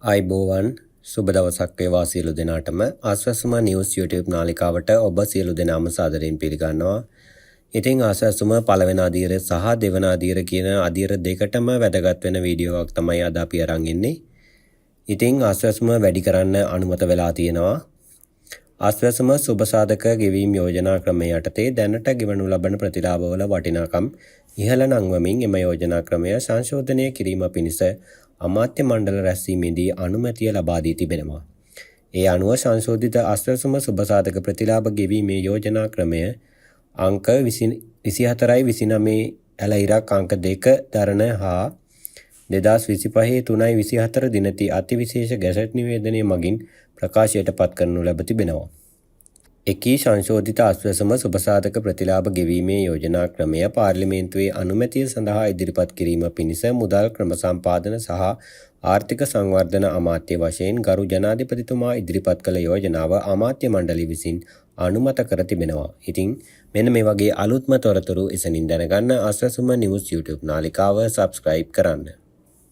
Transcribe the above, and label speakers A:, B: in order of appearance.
A: අයිබෝවන් සුබ දවසක් වේවා සියලු දෙනාටම ආස්වාසුම නිවුස් YouTube නාලිකාවට ඔබ සියලු දෙනාම සාදරයෙන් පිළිගන්නවා. ඉතින් ආස්වාසුම පළවෙනි අදියර සහ දෙවන අදියර කියන අදියර දෙකටම වැදගත් වෙන වීඩියෝවක් තමයි අද අපි අරන් ඉන්නේ. ඉතින් ආස්වාසුම වැඩි කරන්න අනුමත වෙලා තියෙනවා. ආස්වාසුම සුබ සාධක ගෙවීම් යෝජනා ක්‍රමය යටතේ දැනට ගෙවනු ලබන ප්‍රතිලාභවල වටිනාකම් ඉහළ නංවමින් එම යෝජනා ක්‍රමය සංශෝධනය කිරීම පිණිස අමාත්‍ය මණ්ඩල රැස්වීමේදී අනුමැතිය ලබා දී තිබෙනවා. ඒ අනුව සංශෝධිත ආස්වාසුම සුබ සාධක ප්‍රතිලාභ ගෙවීමේ යෝජනා ක්‍රමය අංක 24/29 ඇල ඉරක් අංක 2 දරන හා 2025 3/24 දිනති අතිවිශේෂ ගැසට් නිවේදනය මගින් ප්‍රකාශයට පත් කරනු ලැබ තිබෙනවා. එකී සංශෝධිත ආස්වාසුම සුබ සාධක ප්‍රතිලාභ ගෙවීමේ යෝජනා ක්‍රමය පාර්ලිමේන්තුවේ අනුමැතිය සඳහා ඉදිරිපත් කිරීම පිණිස මුදල් ක්‍රම සම්පාදන සහ ආර්ථික සංවර්ධන අමාත්‍ය වශයෙන් ගරු ජනාධිපතිතුමා ඉදිරිපත් කළ යෝජනාව අමාත්‍ය මණ්ඩලය විසින් අනුමත කර තිබෙනවා. ඉතින් මෙන්න මේ වගේ අලුත්ම තොරතුරු එසනින් දැනගන්න ආස්වාසුම නිවුස් YouTube නාලිකාව සබ්ස්ක්‍රයිබ් කරන්න.